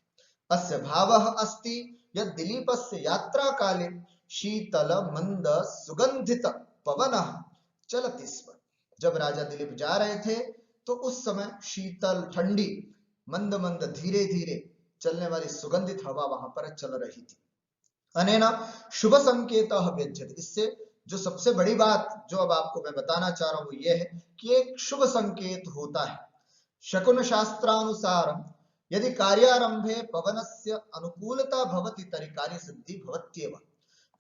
अस्य भावः अस्ति यत् दिलीपस्य यात्रा काले शीतल मंद सुगंधित पवनः चलति स्म, जब राजा दिलीप जा रहे थे तो उस समय शीतल ठंडी मंद मंद धीरे धीरे चलने वाली सुगंधित हवा वहां पर चल रही थी। अनेना शुभ संकेत व्यज्यते, इससे जो सबसे बड़ी बात जो अब आपको मैं बताना चाह रहा हूं वो ये है कि एक शुभ संकेत होता है। शकुन शास्त्रानुसार यदि कार्यारंभे पवनस्य अनुकूलता भवति तर्हि कार्य सिद्धि भवत्येव।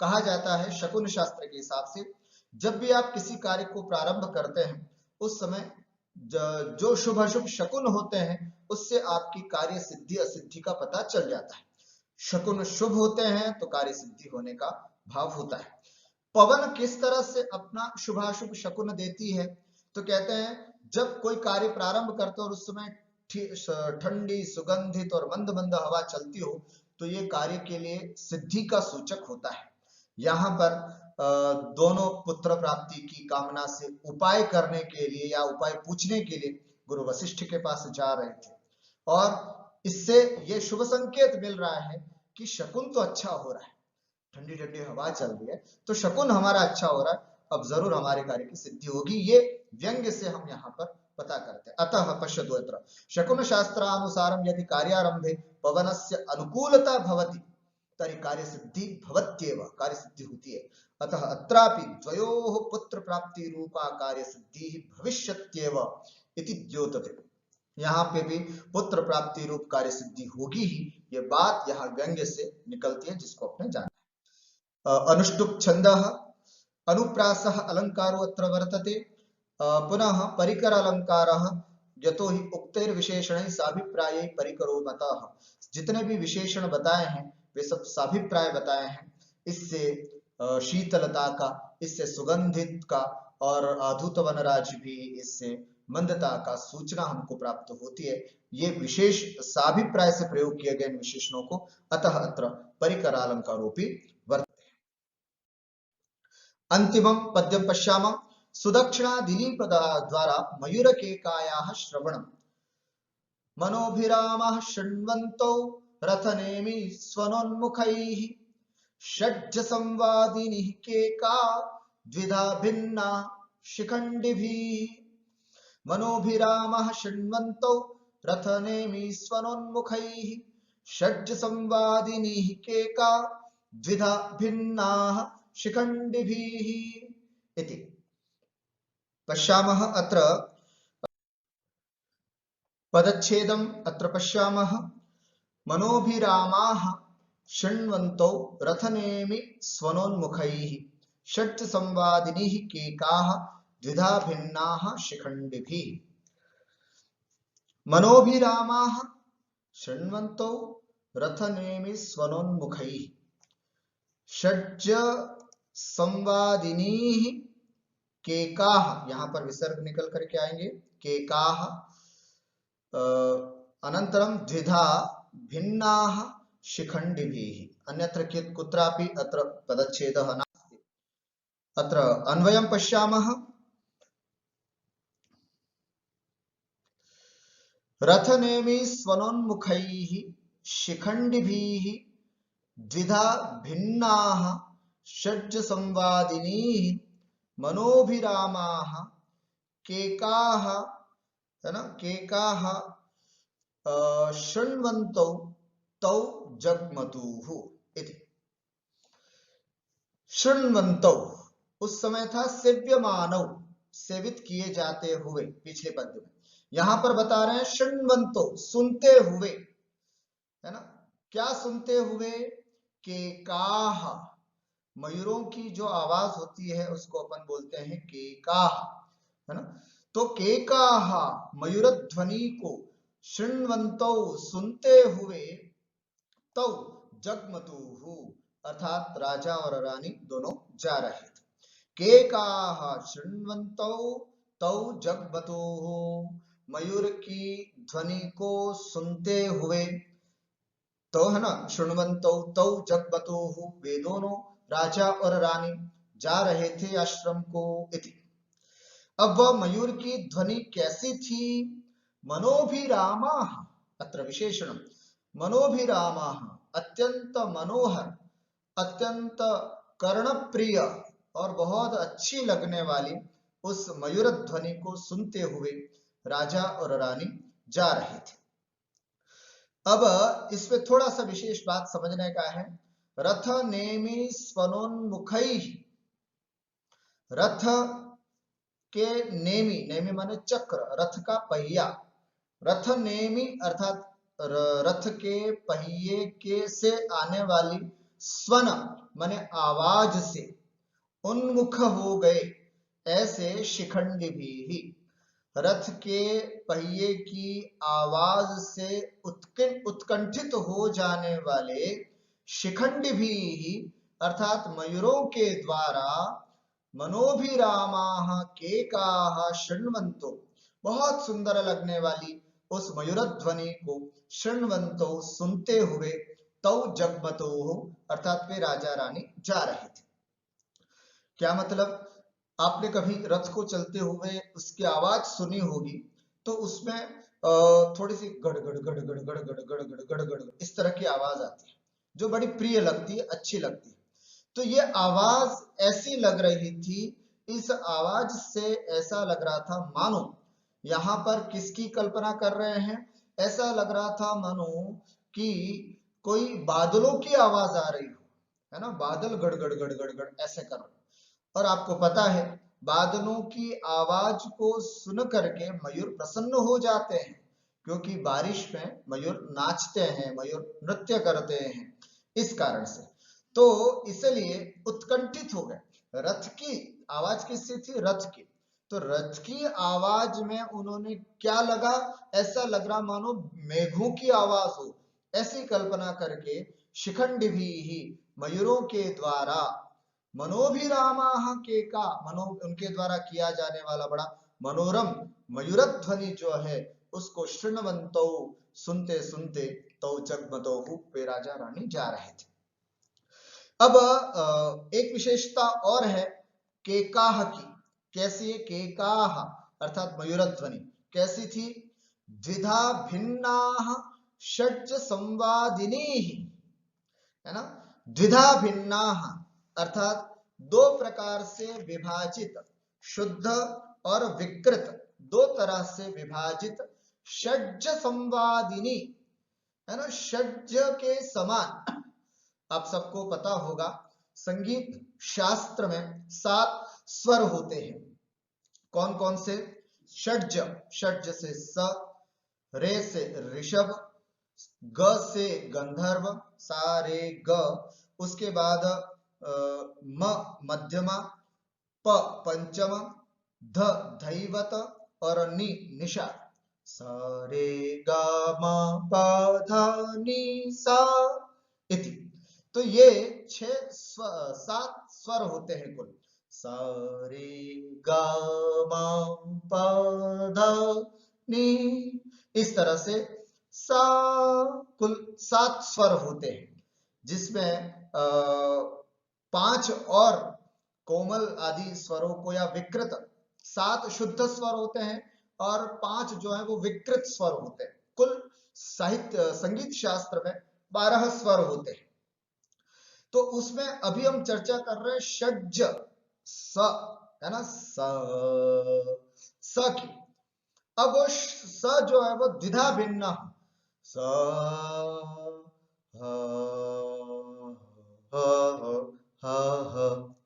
कहा जाता है शकुन शास्त्र के हिसाब से जब भी आप किसी कार्य को प्रारंभ करते हैं उस समय जो शुभ अशुभ शकुन होते हैं उससे आपकी कार्य सिद्धि असिद्धि का पता चल जाता है। शकुन शुभ होते हैं तो कार्य सिद्धि होने का भाव होता है। पवन किस तरह से अपना शुभाशुभ शकुन देती है, तो कहते हैं जब कोई कार्य प्रारंभ करते हो और उस समय ठंडी सुगंधित और मंद मंद हवा चलती हो तो ये कार्य के लिए सिद्धि का सूचक होता है। यहाँ पर दोनों पुत्र प्राप्ति की कामना से उपाय करने के लिए या उपाय पूछने के लिए गुरु वशिष्ठ के पास जा रहे थे और इससे ये शुभ संकेत मिल रहा है कि शकुन तो अच्छा हो रहा है, ठंडी ठंडी हवा चल रही है तो शकुन हमारा अच्छा हो रहा है, अब जरूर हमारे कार्य की सिद्धि होगी। ये व्यंग्य से हम यहाँ पर पता करते हैं। अतः पश्यतु अत्र शकुन शास्त्रानुसारं यदि कार्यारंभे पवनस्य अनुकूलता भवति तर्हि कार्य सिद्धि भवत्येव, कार्य सिद्धि होती है। अतः अत्रापि द्वयोः पुत्र प्राप्ति रूपा कार्य सिद्धि भविष्यत्येव इति द्योतते। यहाँ पे भी पुत्र प्राप्ति रूप कार्य सिद्धि होगी ही, ये बात यहाँ व्यंग्य से निकलती है जिसको अपने जाना। अनुष्टुप छंदः अनुप्रासः अलंकारो अत्र वर्तते। पुनः परिकर अलंकारः यतो ही उक्तेर विशेषणैः साभिप्रायै परिकरो मतः। जितने भी विशेषण बताए हैं वे सब साभिप्राय बताए हैं। इससे शीतलता का, इससे सुगंधित का और अधूत वनराज भी इससे मंदता का सूचना हमको प्राप्त होती है। ये विशेष साभिप्राय से प्रयोग किए गए विशेषणों को अतः अत्र परिकरालंकारोपि वर्तते। अंतिमं पद्यं पश्यामः। सुदक्षिणा दिलीप द्वारा मयूरकेकायाः श्रवणम् मनोभिरामः शृण्वन्तौ रथनेमि स्वनोन्मुखैः षड्ज संवादिनीः केका द्विधा भिन्ना शिखण्डिभिः। मनोभिरामः शृण्वन्तौ रथनेमि स्वनोन्मुखैः षड्ज संवादिनीः केका द्विधा भिन्नाः शिखण्डिभिः इति। पश्यामः अत्र पदच्छेदम् अत्र पश्यामः। मनोभिरामाः शृण्वन्तौ रथनेमि स्वनोन्मुखैः षट् संवादिनीः केकाः द्विधा भिन्नाः शिखण्डिभिः। मनोभिरामाः शृण्वन्तौ रथनेमि स्वनोन्मुखैः षड्ज संवादिनीः केकाः, यहाँ पर विसर्ग निकल करके आएंगे, केकाः अनंतरम द्विधा भिन्नाः शिखण्डिभिः। अन्यत्र कुत्रापि अत्र पदच्छेदः नास्ति। अत्र अन्वयं पश्यामः। रथनेमि स्वनोन्मुखैः शिखण्डिभिः द्विधा भिन्नाः षड्ज संवादिनीः मनोभिरामाः केकाः, है ना, केकाः शृण्वन्तौ तौ जग्मतुः इति। शृण्वन्तौ उस समय था सेव्यमानौ, सेवित किए जाते हुए पिछले पद्य में। यहां पर बता रहे हैं शृण्वन्तौ, सुनते हुए, है ना। क्या सुनते हुए? केकाः, मयूरों की जो आवाज होती है उसको अपन बोलते हैं केकाः, है ना। तो केकाः मयूर ध्वनि को शृण्वन्तौ सुनते हुए तौ जग्मतुः अर्थात राजा और रानी दोनों जा रहे थे। केकाः शृण्वन्तौ तौ जग्मतुः, मयूर की ध्वनि को सुनते हुए, तो है ना, शृण्वन्तौ तौ जग्मतुः वे दोनों राजा और रानी जा रहे थे आश्रम को इति। अब वह मयूर की ध्वनि कैसी थी? मनोभिरामाः, अत्र विशेषणम मनोभिरामाः, अत्यंत मनोहर, अत्यंत कर्णप्रिय और बहुत अच्छी लगने वाली उस मयूर ध्वनि को सुनते हुए राजा और रानी जा रहे थे। अब इसमें थोड़ा सा विशेष बात समझने का है। रथ नेमि स्वनोन्मुखै, रथ के नेमि, नेमि माने चक्र, रथ का पहिया, रथ नेमि अर्थात रथ के पहिए के से आने वाली स्वन माने आवाज से उन्मुख हो गए, ऐसे शिखंडी भी। रथ के पहिए की आवाज से उत्कंठित हो जाने वाले शिखंडी भी अर्थात मयूरों के द्वारा मनोभिरामाः केकाः शृण्वन्तो, बहुत सुंदर लगने वाली उस मयूर ध्वनि को शृण्वन्तो सुनते हुए तौ जगमतो अर्थात वे राजा रानी जा रहे थे। क्या मतलब, आपने कभी रथ को चलते हुए उसकी आवाज सुनी होगी तो उसमें थोड़ी सी गड़ गड़ गड़ गड़ गड़ गड़ गड़ गड़ गड़ गड़ इस तरह की आवाज आती है जो बड़ी प्रिय लगती है, अच्छी लगती है। तो ये आवाज ऐसी लग रही थी, इस आवाज से ऐसा लग रहा था मानो यहाँ पर किसकी कल्पना कर रहे हैं, ऐसा लग रहा था मानो कि कोई बादलों की आवाज आ रही हो, है ना, बादल गड़ गड़ गड़ गड़ गड़ ऐसे कर रहे। और आपको पता है बादलों की आवाज को सुन करके मयूर प्रसन्न हो जाते हैं, क्योंकि बारिश में मयूर नाचते हैं, मयूर नृत्य करते हैं, इस कारण से। तो इसलिए उत्कंठित हो गए। रथ की आवाज किससे थी, रथ की, तो रथ की आवाज में उन्होंने क्या लगा, ऐसा लग रहा मानो मेघों की आवाज हो, ऐसी कल्पना करके शिखंडी भी मयूरों के द्वारा मनोभिरामाः केका, मनो उनके द्वारा किया जाने वाला बड़ा मनोरम मयूर ध्वनि जो है उसको शृण्वन्तो सुनते सुनते तो जगमतो, वे राजा रानी जा रहे थे। अब एक विशेषता और है केकाह की। कैसी है केकाह अर्थात मयूर ध्वनि कैसी थी, द्विधा भिन्नाः षड्ज संवादिनी, है ना, द्विधा भिन्नाः अर्थात दो प्रकार से विभाजित, शुद्ध और विकृत, दो तरह से विभाजित, षड्ज संवादिनी, है ना, षड्ज के समान। आप सबको पता होगा संगीत शास्त्र में 7 स्वर होते हैं। कौन कौन से, षड्ज, षड्ज से स, रे से ऋषभ, ग से गंधर्व, सा रे ग, उसके बाद म मध्यमा, प पंचम, ध धैवत और नि निषा, सा रे ग म प ध नि सा इति। तो ये 7 स्वर होते हैं कुल, सा रे ग म प ध नि, इस तरह से सा कुल 7 स्वर होते हैं, जिसमें 5 और कोमल आदि स्वरों को या विकृत, 7 शुद्ध स्वर होते हैं और 5 जो है वो विकृत स्वर होते हैं। कुल साहित्य संगीत शास्त्र में 12 स्वर होते हैं। तो उसमें अभी हम चर्चा कर रहे हैं षड्ज स, है ना, स की। अब वो स जो है वो द्विधा भिन्न, स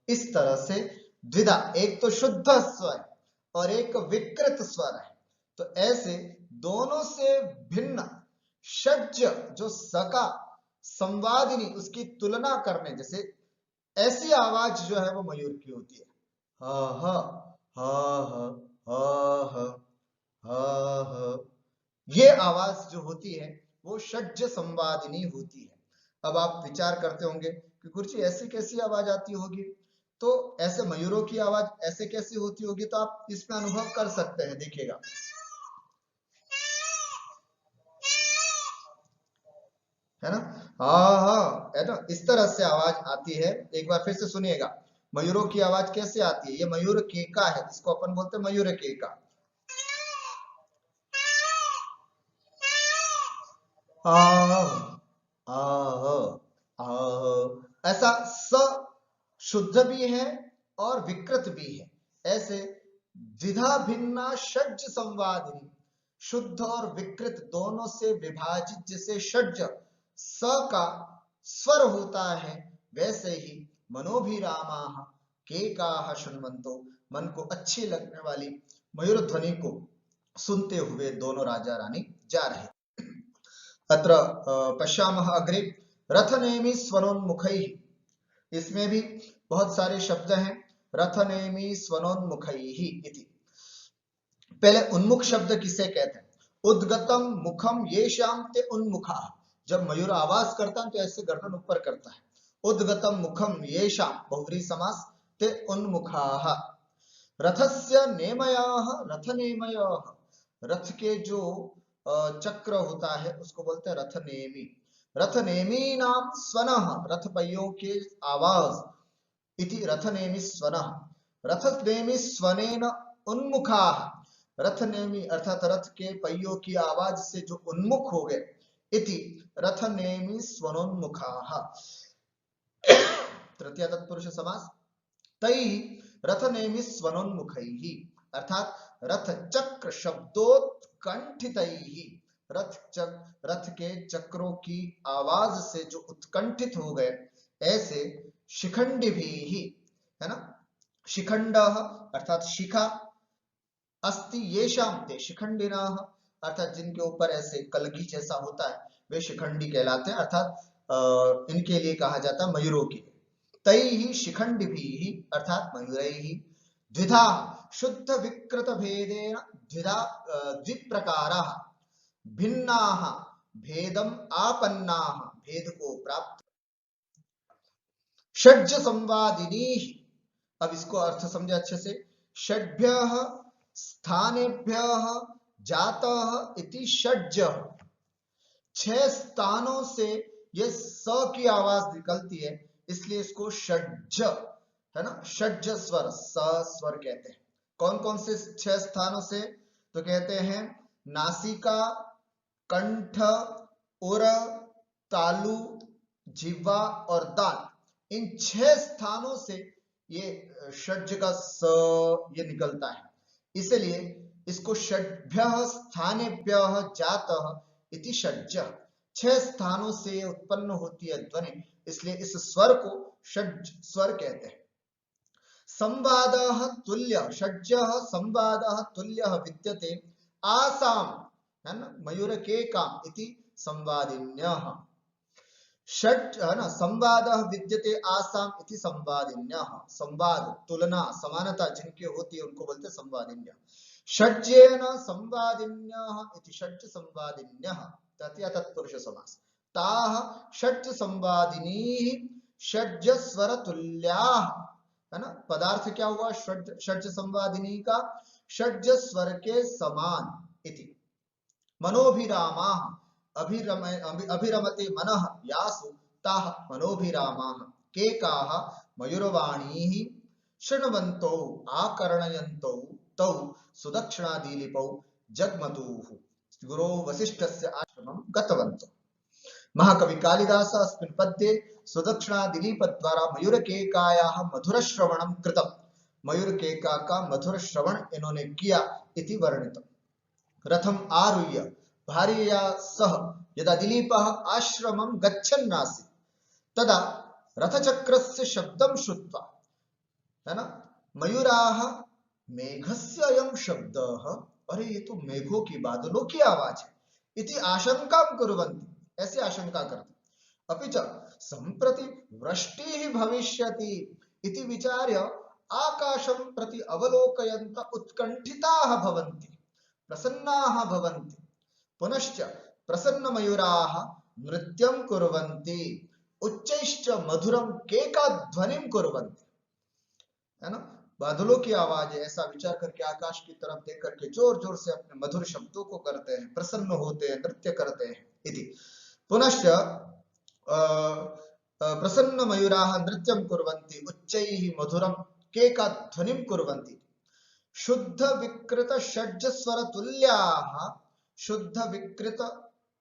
इस तरह से द्विधा, एक तो शुद्ध स्वर और एक विकृत स्वर है। तो ऐसे दोनों से भिन्न षड्ज जो स का संवादिनी, उसकी तुलना करने जैसे ऐसी आवाज जो है वो मयूर की होती है, हा हा हा हा हा हा हा, ये आवाज जो होती है वो षड्ज संवादिनी होती है। अब आप विचार करते होंगे कि गुरुजी ऐसी कैसी आवाज आती होगी, तो ऐसे मयूरों की आवाज ऐसे कैसी होती होगी, तो आप इसमें अनुभव कर सकते हैं, देखिएगा, है ना, हाँ, है ना, इस तरह से आवाज आती है। एक बार फिर से सुनिएगा, मयूरों की आवाज कैसे आती है, ये मयूर केका है, इसको अपन बोलते हैं मयूर केका। ऐसा स शुद्ध भी है और विकृत भी है। ऐसे द्विधा भिन्ना षड्ज संवादिनी, शुद्ध और विकृत दोनों से विभाजित जैसे षड्ज स का स्वर होता है, वैसे ही मनोभिरामा केकाः शृण्वन्तो, मन को अच्छी लगने वाली मयूर ध्वनि को सुनते हुए दोनों राजा रानी जा रहे। अत्र पश्यामः अग्रे रथनेमि स्वनोन्मुखैः, इसमें भी बहुत सारे शब्द हैं। रथनेमि स्वनोन्मुखैः इति, पहले उन्मुख शब्द किसे कहते हैं? उद्गतम मुखम येषां ते उन्मुखा, जब मयूर आवाज करता है तो ऐसे गर्दन ऊपर करता है। उद्गतम मुखम येषां बहुव्रीहि समास, ते उन्मुखाः। रथस्य नेमयाः, रथ नेमयाः, रथ के जो चक्र होता है उसको बोलते हैं रथ नेमी। रथ नेमी नाम स्वनः, रथ पहियों के आवाज, इति रथ नेमी स्वनः। रथ नेमी स्वनेन उन्मुखाः, रथ नेमी अर्थात रथ के पहियों की आवाज से जो उन्मुख हो गए, इति रथ नेमी स्वनोन्मुखाः। तृतीय तत्पुरुष समास। तैः रथ नेमि स्वनोन्मुखैः, अर्थात रथ चक्र शब्दोत्कंठितैः, रथ के चक्रों की आवाज से जो उत्कंठित हो गए, ऐसे शिखंडी भी ही है ना। शिखंड अर्थात शिखा, अस्ति येषां ते शिखंडिनः, अर्थात जिनके ऊपर ऐसे कलगी जैसा होता है वे शिखंडी कहलाते हैं, अर्थात इनके लिए कहा जाता है मयूरों के लिए। तैः शिखंडिभिः अर्थात मयूरैः, द्विधा शुद्ध विकृत भेदेन द्विधा द्विप्रकाराः, भिन्नाः भेदम आपन्नाः, भेद को प्राप्त। षड्ज संवादिनी, अब इसको अर्थ समझे अच्छे से। षड्भ्यः स्थानेभ्यः जातः इति षड्ज, 6 स्थानों से ये स की आवाज निकलती है, इसलिए इसको षड्ज है ना, षड्ज स्वर, स स्वर कहते हैं। कौन कौन से 6 स्थानों से? तो कहते हैं नासिका, कंठ, उर, तालु, जिह्वा और दांत, इन 6 स्थानों से ये षड्ज का स ये निकलता है, इसलिए इसको षड्भ्यः स्थानेभ्यः जातः इति षड्ज, 6 स्थानों से उत्पन्न होती है ध्वनि, इसलिए इस स्वर को षड्ज स्वर कहते हैं। संवादः तुल्य, षड्जः संवादः तुल्यः विद्यते आसाम, है ना, मयूर के काम इति संवादिन्यः। षड् है ना, संवादः विद्यते आसाम इति संवादिन्यः, संवाद तुलना समानता जिनके होती है उनको बोलते संवादिन्यः। षड्जेन संवादिन्यः इति षड्ज संवादिन्यः, तृतीय तत्पुरुष समास। ताः षड्ज संवादिनीः षड्ज स्वर तुल्याः, है ना, पदार्थ क्या हुआ षड्ज संवादिनी का? षड्ज स्वर के समान इति। मनोभिरामाः अभिरमते मनः यासु ताः मनोभिरामाः, केकाः मयूरवाणीः शृण्वन्तौ आकर्णयन्तौ तौ सुदक्षिणादिलिपौ जग्मतुः गुरो वसिष्ठस्य आश्रमं गतवन्तौ। महाकवि कालिदास अस्मिन् पद्ये सुदक्षिणादिलीप द्वारा मयूर केकायाः मधुर श्रवणं कृतम्, मयूर केका का मधुर श्रवण इन्होंने किया इति वर्णितम्। रथम आरुह्य भार्यया सह यदा दिलीपः आश्रमं गच्छन् आसीत्, तदा रथचक्रस्य शब्दं श्रुत्वा, है ना, मयूराः मेघस्य अयं शब्दः, अरे ये तो मेघों की, बादलों की आवाज है, इति आशंकां कुर्वन्ति, ऐसी आशंका करते। अपि च सम्प्रति वृष्टिः भविष्यति इति विचार्य आकाशं प्रति अवलोकयन्त उत्कण्ठिताः भवन्ति, प्रसन्नाः भवन्ति। पुनश्च प्रसन्नमयूराः नृत्यं कुर्वन्ति, उच्चैश्च मधुरं केकाध्वनिं कुर्वन्ति, है ना, बादलों की आवाज है, ऐसा विचार करके आकाश की तरफ देख करके जोर जोर से अपने मधुर शब्दों को करते हैं, प्रसन्न होते हैं, नृत्य करते हैं इति। पुनश्च प्रसन्न मयूराः नृत्यं कुर्वन्ति उच्चैः मधुरं केकाध्वनिं कुर्वन्ति। शुद्ध विकृत षड्ज स्वर तुल्याः, शुद्ध विकृत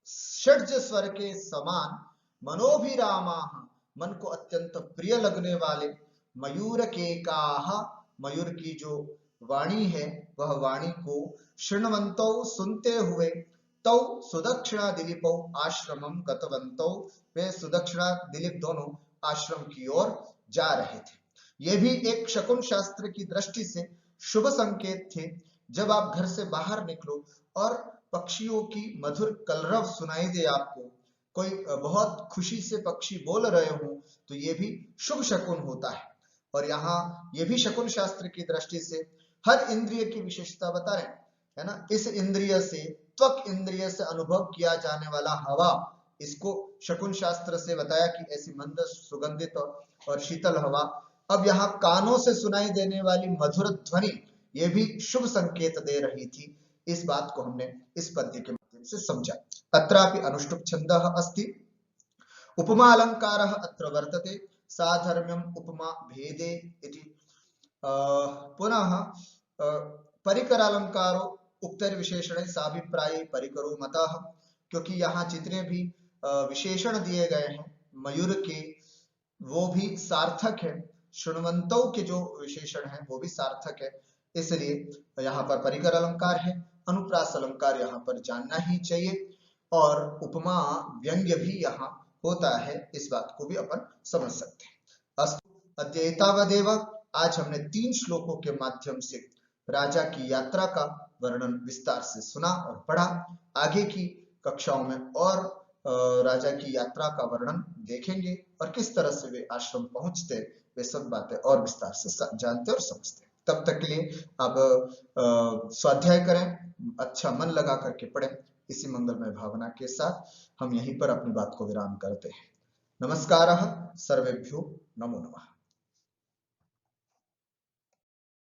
षड्ज स्वर के समान मनोभिरामाः, मन को अत्यंत प्रिय लगने वाले मयूर केकाः, मयूर की जो वाणी है वह वाणी को शृण्वन्तौ सुनते हुए तौ सुदक्षिणा दिलीपौ आश्रमम गतवन्तौ, वे सुदक्षिणा दिलीप दोनों आश्रम की ओर जा रहे थे। यह भी एक शकुन शास्त्र की दृष्टि से शुभ संकेत थे। जब आप घर से बाहर निकलो और पक्षियों की मधुर कलरव सुनाई दे, आपको कोई बहुत खुशी से पक्षी बोल रहे हो, तो ये भी शुभ शकुन होता है। और यहाँ ये भी शकुन शास्त्र की दृष्टि से हर इंद्रिय की विशेषता बता रहे हैं, है ना। इस इंद्रिय से, त्वक इंद्रिय से अनुभव किया जाने वाला हवा, इसको शकुन शास्त्र से बताया कि ऐसी मंद सुगंधित और शीतल हवा। अब यहाँ कानों से सुनाई देने वाली मधुर ध्वनि, ये भी शुभ संकेत दे रही थी। इस बात को हमने इस पद्य के माध्यम से समझा। अत्रापि अनुष्टुप छंदः अस्ति, उपमा अलंकारः अत्र वर्तते, साधर्म्यम उपमा भेदे इति। पुनः परिकरालंकारो उक्तर विशेषण साभिप्राये परिकरो मतः, क्योंकि यहाँ जितने भी विशेषण दिए गए हैं मयूर के, वो भी सार्थक है। शृण्वन्तौ के जो विशेषण है वो भी सार्थक है, इसलिए यहाँ पर परिकर अलंकार है। अनुप्रास अलंकार यहाँ पर जानना ही चाहिए, और उपमा व्यंग्य भी यहाँ होता है, इस बात को भी अपन समझ सकते हैं। अस्तु अद्य एतावदेव। आज हमने 3 श्लोकों के माध्यम से राजा की यात्रा का वर्णन विस्तार से सुना और पढ़ा। आगे की कक्षाओं में और राजा की यात्रा का वर्णन देखेंगे और किस तरह से वे आश्रम पहुंचते, वे सब बातें और विस्तार से जानते और समझते। तब तक के लिए आप स्वाध्याय करें, अच्छा मन लगा करके पढ़ें। इसी मंगलमय भावना के साथ हम यहीं पर अपनी बात को विराम करते हैं। नमस्कारः सर्वेभ्यो, नमो नमः।